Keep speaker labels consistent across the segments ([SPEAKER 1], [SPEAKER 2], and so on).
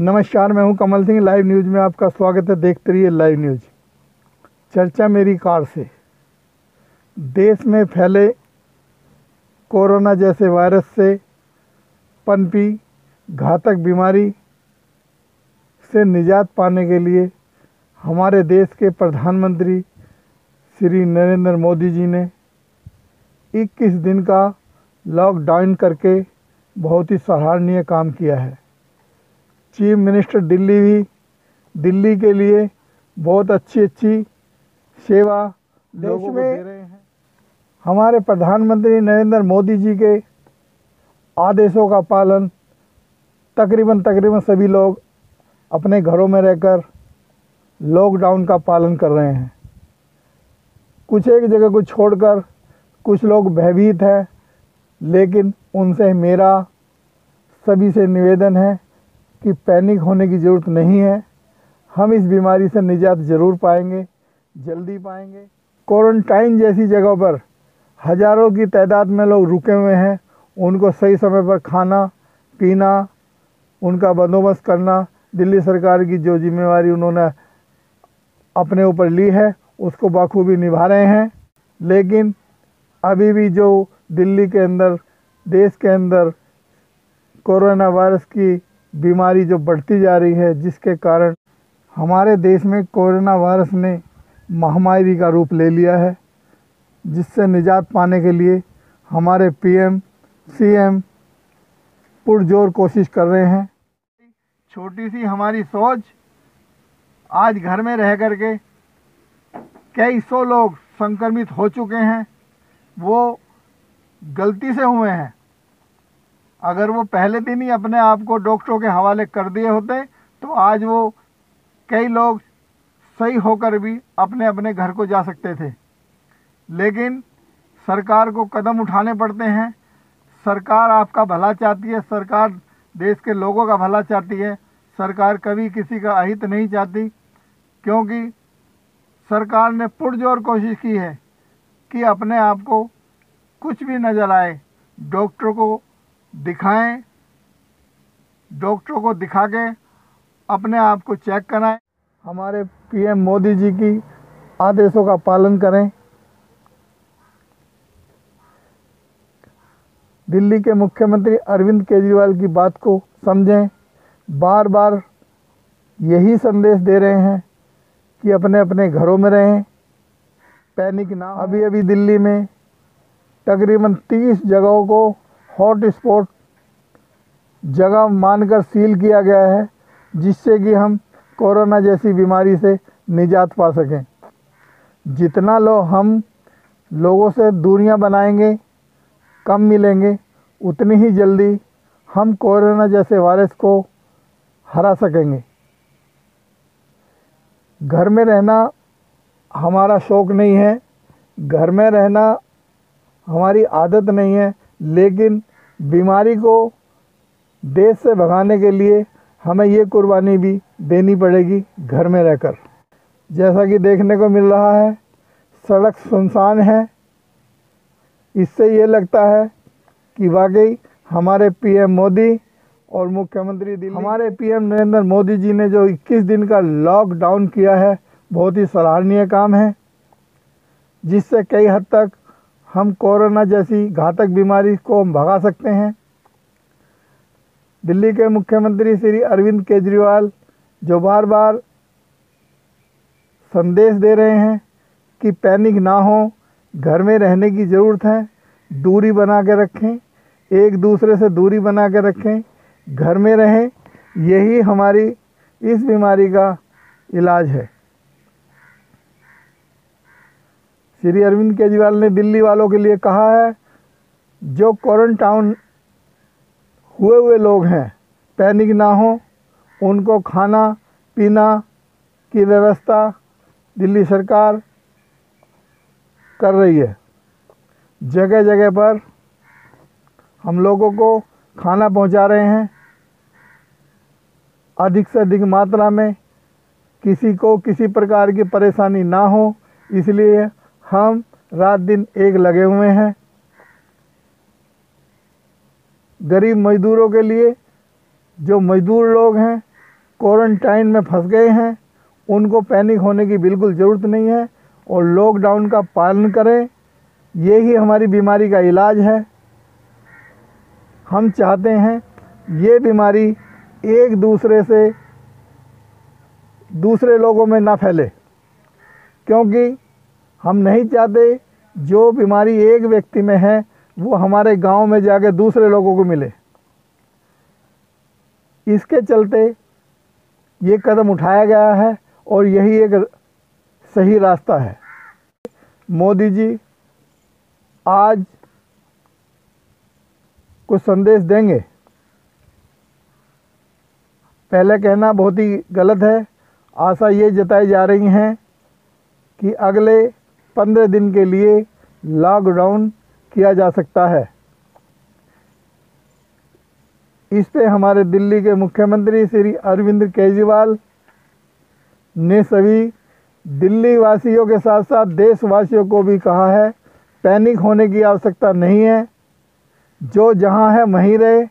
[SPEAKER 1] नमस्कार, मैं हूं कमल सिंह। लाइव न्यूज़ में आपका स्वागत है। देखते रहिए लाइव न्यूज़। चर्चा मेरी कार से। देश में फैले कोरोना जैसे वायरस से पनपी घातक बीमारी से निजात पाने के लिए हमारे देश के प्रधानमंत्री श्री नरेंद्र मोदी जी ने 21 दिन का लॉकडाउन करके बहुत ही सराहनीय काम किया है। चीफ मिनिस्टर दिल्ली भी दिल्ली के लिए बहुत अच्छी सेवा लोगों को दे रहे हैं। हमारे प्रधानमंत्री नरेंद्र मोदी जी के आदेशों का पालन तकरीबन सभी लोग अपने घरों में रहकर लॉकडाउन का पालन कर रहे हैं। कुछ एक जगह को छोड़कर कुछ लोग भयभीत हैं, लेकिन उनसे मेरा सभी से निवेदन है कि पैनिक होने की ज़रूरत नहीं है। हम इस बीमारी से निजात ज़रूर पाएंगे, जल्दी पाएंगे। क्वारंटाइन जैसी जगहों पर हज़ारों की तादाद में लोग रुके हुए हैं। उनको सही समय पर खाना पीना, उनका बंदोबस्त करना, दिल्ली सरकार की जो जिम्मेवारी उन्होंने अपने ऊपर ली है उसको बखूबी निभा रहे हैं। लेकिन अभी भी जो दिल्ली के अंदर, देश के अंदर कोरोना वायरस की बीमारी जो बढ़ती जा रही है, जिसके कारण हमारे देश में कोरोना वायरस ने महामारी का रूप ले लिया है, जिससे निजात पाने के लिए हमारे पीएम सीएम पुरजोर कोशिश कर रहे हैं। छोटी सी हमारी सोच आज घर में रह करके कई सौ लोग संक्रमित हो चुके हैं। वो गलती से हुए हैं। अगर वो पहले दिन ही अपने आप को डॉक्टरों के हवाले कर दिए होते तो आज वो कई लोग सही होकर भी अपने अपने घर को जा सकते थे। लेकिन सरकार को कदम उठाने पड़ते हैं। सरकार आपका भला चाहती है, सरकार देश के लोगों का भला चाहती है। सरकार कभी किसी का अहित नहीं चाहती, क्योंकि सरकार ने पुरजोर कोशिश की है कि अपने आप को कुछ भी नजर आए डॉक्टरों को दिखाएं, डॉक्टरों को दिखा के अपने आप को चेक कराएं। हमारे पीएम मोदी जी की आदेशों का पालन करें। दिल्ली के मुख्यमंत्री अरविंद केजरीवाल की बात को समझें। बार बार यही संदेश दे रहे हैं कि अपने अपने घरों में रहें, पैनिक ना। अभी दिल्ली में तकरीबन 30 जगहों को हॉट स्पॉट जगह मानकर सील किया गया है, जिससे कि हम कोरोना जैसी बीमारी से निजात पा सकें। जितना हम लोगों से दूरियां बनाएंगे, कम मिलेंगे, उतनी ही जल्दी हम कोरोना जैसे वायरस को हरा सकेंगे। घर में रहना हमारा शौक़ नहीं है, घर में रहना हमारी आदत नहीं है, लेकिन बीमारी को देश से भगाने के लिए हमें ये कुर्बानी भी देनी पड़ेगी घर में रहकर। जैसा कि देखने को मिल रहा है, सड़क सुनसान है। इससे ये लगता है कि वाकई हमारे पीएम मोदी और मुख्यमंत्री दिल्ली, हमारे पीएम नरेंद्र मोदी जी ने जो 21 दिन का लॉकडाउन किया है, बहुत ही सराहनीय काम है, जिससे कई हद तक हम कोरोना जैसी घातक बीमारी को भगा सकते हैं। दिल्ली के मुख्यमंत्री श्री अरविंद केजरीवाल जो बार बार संदेश दे रहे हैं कि पैनिक ना हो, घर में रहने की ज़रूरत है, दूरी बना के रखें, एक दूसरे से दूरी बना के रखें, घर में रहें, यही हमारी इस बीमारी का इलाज है। श्री अरविंद केजरीवाल ने दिल्ली वालों के लिए कहा है, जो क्वारंटाइन हुए लोग हैं, पैनिक ना हो, उनको खाना पीना की व्यवस्था दिल्ली सरकार कर रही है। जगह जगह पर हम लोगों को खाना पहुंचा रहे हैं। अधिक से अधिक मात्रा में किसी को किसी प्रकार की परेशानी ना हो, इसलिए हम रात दिन एक लगे हुए हैं। गरीब मजदूरों के लिए, जो मजदूर लोग हैं क्वारंटाइन में फंस गए हैं उनको पैनिक होने की बिल्कुल ज़रूरत नहीं है और लॉकडाउन का पालन करें। यही हमारी बीमारी का इलाज है। हम चाहते हैं ये बीमारी एक दूसरे से दूसरे लोगों में ना फैले, क्योंकि हम नहीं चाहते जो बीमारी एक व्यक्ति में है वो हमारे गांव में जाके दूसरे लोगों को मिले। इसके चलते ये कदम उठाया गया है और यही एक सही रास्ता है। मोदी जी आज कुछ संदेश देंगे। पहले कहना बहुत ही गलत है। आशा ये जताई जा रही हैं कि अगले 15 दिन के लिए लॉकडाउन किया जा सकता है। इस पे हमारे दिल्ली के मुख्यमंत्री श्री अरविंद केजरीवाल ने सभी दिल्ली वासियों के साथ साथ देशवासियों को भी कहा है पैनिक होने की आवश्यकता नहीं है। जो जहां है वहीं रहे,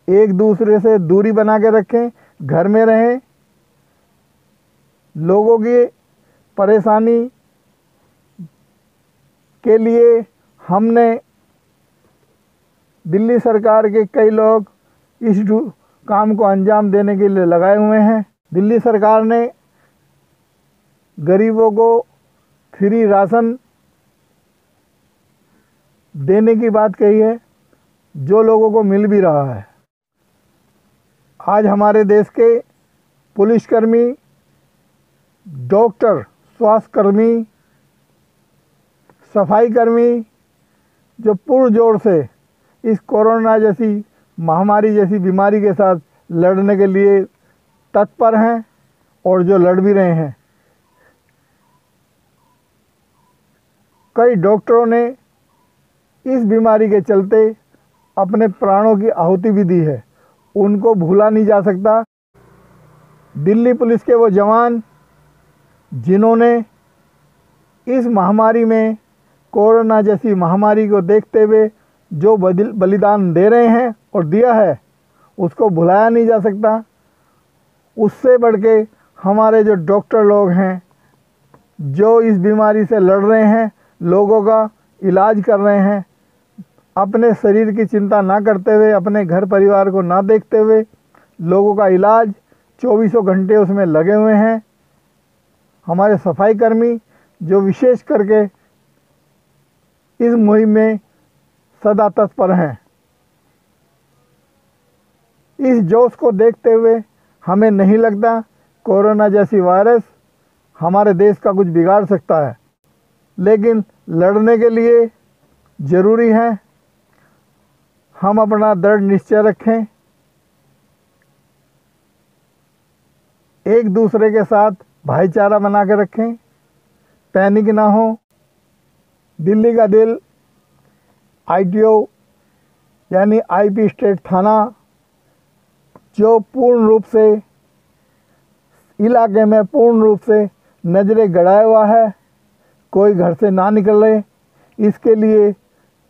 [SPEAKER 1] एक दूसरे से दूरी बना के रखें, घर में रहें। लोगों की परेशानी के लिए हमने दिल्ली सरकार के कई लोग इस काम को अंजाम देने के लिए लगाए हुए हैं। दिल्ली सरकार ने गरीबों को फ्री राशन देने की बात कही है, जो लोगों को मिल भी रहा है। आज हमारे देश के पुलिसकर्मी, डॉक्टर, स्वास्थ्यकर्मी, सफाई कर्मी जो पुरजोर से इस कोरोना जैसी महामारी जैसी बीमारी के साथ लड़ने के लिए तत्पर हैं और जो लड़ भी रहे हैं। कई डॉक्टरों ने इस बीमारी के चलते अपने प्राणों की आहुति भी दी है, उनको भूला नहीं जा सकता। दिल्ली पुलिस के वो जवान जिन्होंने इस महामारी में, कोरोना जैसी महामारी को देखते हुए जो बलिदान दे रहे हैं और दिया है, उसको भुलाया नहीं जा सकता। उससे बढ़ के हमारे जो डॉक्टर लोग हैं जो इस बीमारी से लड़ रहे हैं, लोगों का इलाज कर रहे हैं, अपने शरीर की चिंता ना करते हुए, अपने घर परिवार को ना देखते हुए लोगों का इलाज 24 घंटे उसमें लगे हुए हैं। हमारे सफाई कर्मी जो विशेष करके इस मुहिम में सदा तत्पर हैं। इस जोश को देखते हुए हमें नहीं लगता कोरोना जैसी वायरस हमारे देश का कुछ बिगाड़ सकता है, लेकिन लड़ने के लिए ज़रूरी है हम अपना दृढ़ निश्चय रखें, एक दूसरे के साथ भाईचारा बना के रखें, पैनिक ना हो। दिल्ली का दिल आईटीओ यानी आईपी स्टेट थाना जो पूर्ण रूप से इलाके में पूर्ण रूप से नज़रें गड़ाया हुआ है, कोई घर से ना निकले, इसके लिए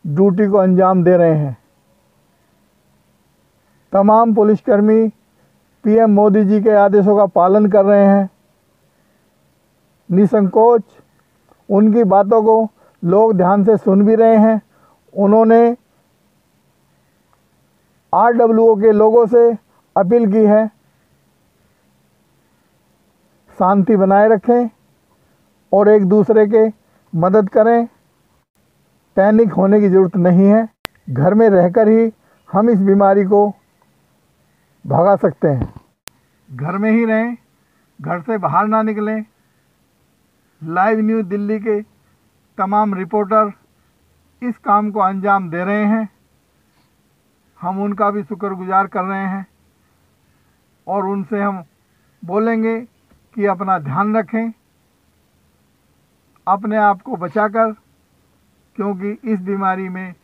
[SPEAKER 1] ड्यूटी को अंजाम दे रहे हैं। तमाम पुलिसकर्मी पीएम मोदी जी के आदेशों का पालन कर रहे हैं। निसंकोच उनकी बातों को लोग ध्यान से सुन भी रहे हैं। उन्होंने आरडब्ल्यूओ के लोगों से अपील की है शांति बनाए रखें और एक दूसरे के मदद करें। पैनिक होने की ज़रूरत नहीं है। घर में रहकर ही हम इस बीमारी को भगा सकते हैं। घर में ही रहें, घर से बाहर ना निकलें। लाइव न्यूज़ दिल्ली के तमाम रिपोर्टर इस काम को अंजाम दे रहे हैं। हम उनका भी शुक्रगुजार कर रहे हैं और उनसे हम बोलेंगे कि अपना ध्यान रखें, अपने आप को बचाकर, क्योंकि इस बीमारी में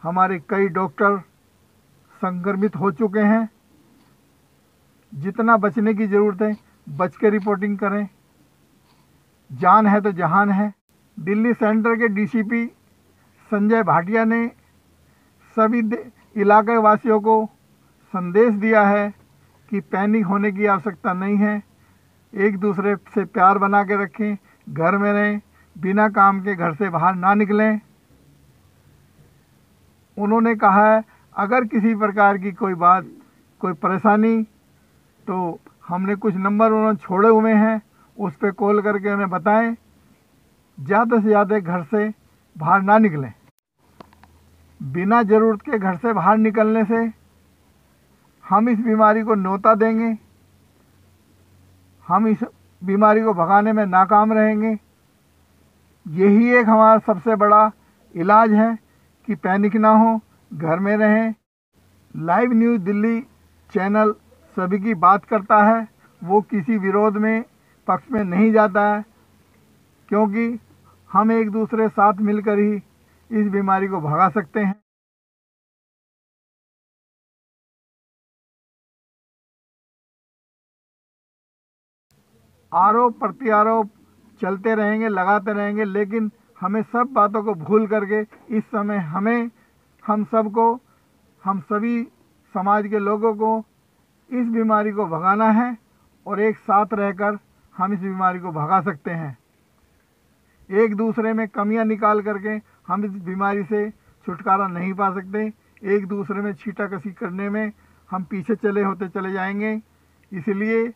[SPEAKER 1] हमारे कई डॉक्टर संक्रमित हो चुके हैं। जितना बचने की ज़रूरत है बच के रिपोर्टिंग करें। जान है तो जहान है। दिल्ली सेंटर के डीसीपी संजय भाटिया ने सभी इलाके वासियों को संदेश दिया है कि पैनिक होने की आवश्यकता नहीं है। एक दूसरे से प्यार बना के रखें, घर में रहें, बिना काम के घर से बाहर ना निकलें। उन्होंने कहा है अगर किसी प्रकार की कोई बात, कोई परेशानी, तो हमने कुछ नंबर उन्होंने छोड़े हुए हैं, उस पर कॉल करके उन्हें बताएं। ज़्यादा से ज़्यादा घर से बाहर ना निकलें। बिना ज़रूरत के घर से बाहर निकलने से हम इस बीमारी को न्योता देंगे, हम इस बीमारी को भगाने में नाकाम रहेंगे। यही एक हमारा सबसे बड़ा इलाज है कि पैनिक ना हो, घर में रहें। लाइव न्यूज़ दिल्ली चैनल सभी की बात करता है, वो किसी विरोध में, पक्ष में नहीं जाता है, क्योंकि हम एक दूसरे साथ मिलकर ही इस बीमारी को भगा सकते हैं। आरोप प्रत्यारोप चलते रहेंगे, लगाते रहेंगे, लेकिन हमें सब बातों को भूल करके इस समय हम सभी समाज के लोगों को इस बीमारी को भगाना है और एक साथ रहकर हम इस बीमारी को भगा सकते हैं। एक दूसरे में कमियां निकाल करके हम इस बीमारी से छुटकारा नहीं पा सकते। एक दूसरे में छींटाकशी करने में हम पीछे चले जाएंगे। इसलिए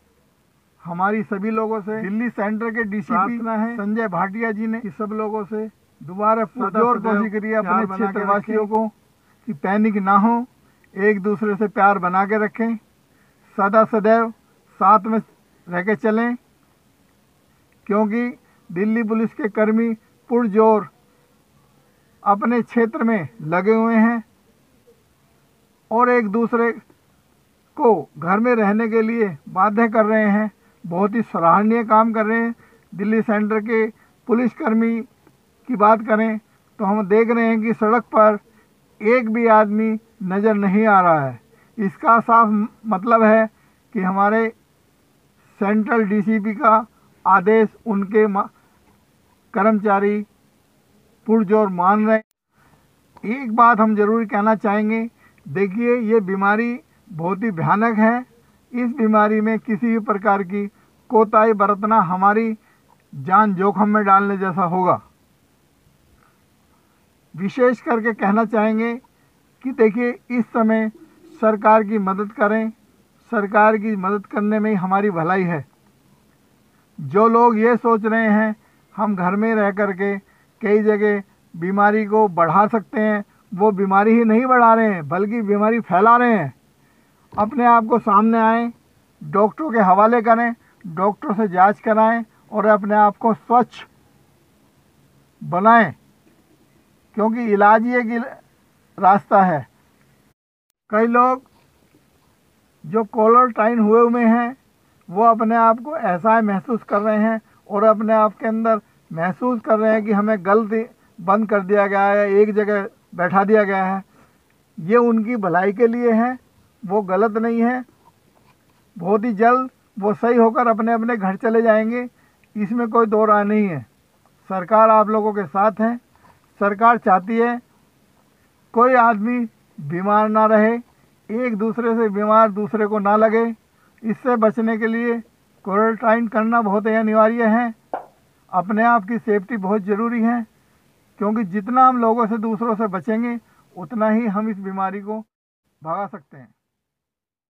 [SPEAKER 1] हमारी सभी लोगों से, दिल्ली सेंटर के डीसीपी है संजय भाटिया जी ने सब लोगों से दोबारा पुरजोर कोशिश करी अपने क्षेत्रवासियों को कि पैनिक ना हो, एक दूसरे से प्यार बना के रखें, सदा सदैव साथ में रह के चलें, क्योंकि दिल्ली पुलिस के कर्मी पुरजोर अपने क्षेत्र में लगे हुए हैं और एक दूसरे को घर में रहने के लिए बाध्य कर रहे हैं। बहुत ही सराहनीय काम कर रहे हैं। दिल्ली सेंटर के पुलिसकर्मी की बात करें तो हम देख रहे हैं कि सड़क पर एक भी आदमी नज़र नहीं आ रहा है। इसका साफ मतलब है कि हमारे सेंट्रल डीसीपी का आदेश उनके कर्मचारी पुरजोर मान रहे हैं। एक बात हम जरूर कहना चाहेंगे, देखिए ये बीमारी बहुत ही भयानक है। इस बीमारी में किसी भी प्रकार की कोताही बरतना हमारी जान जोखिम में डालने जैसा होगा। विशेष करके कहना चाहेंगे कि देखिए इस समय सरकार की मदद करें, सरकार की मदद करने में ही हमारी भलाई है। जो लोग ये सोच रहे हैं हम घर में रह करके कई जगह बीमारी को बढ़ा सकते हैं, वो बीमारी ही नहीं बढ़ा रहे हैं बल्कि बीमारी फैला रहे हैं। अपने आप को सामने आएं, डॉक्टरों के हवाले करें, डॉक्टर से जांच कराएं और अपने आप को स्वच्छ बनाएं, क्योंकि इलाज ही एक रास्ता है। कई लोग जो क्वारंटाइन हुए हैं वो अपने आप को ऐसा महसूस कर रहे हैं और अपने आप के अंदर महसूस कर रहे हैं कि हमें गलती बंद कर दिया गया है, एक जगह बैठा दिया गया है। ये उनकी भलाई के लिए है, वो गलत नहीं है। बहुत ही जल्द वो सही होकर अपने अपने घर चले जाएंगे, इसमें कोई दो राय नहीं है। सरकार आप लोगों के साथ है। सरकार चाहती है कोई आदमी बीमार ना रहे, एक दूसरे से बीमार दूसरे को ना लगे। इससे बचने के लिए क्वारंटाइन करना बहुत ही अनिवार्य है। अपने आप की सेफ्टी बहुत ज़रूरी है, क्योंकि जितना हम लोगों से दूसरों से बचेंगे उतना ही हम इस बीमारी को भगा सकते हैं।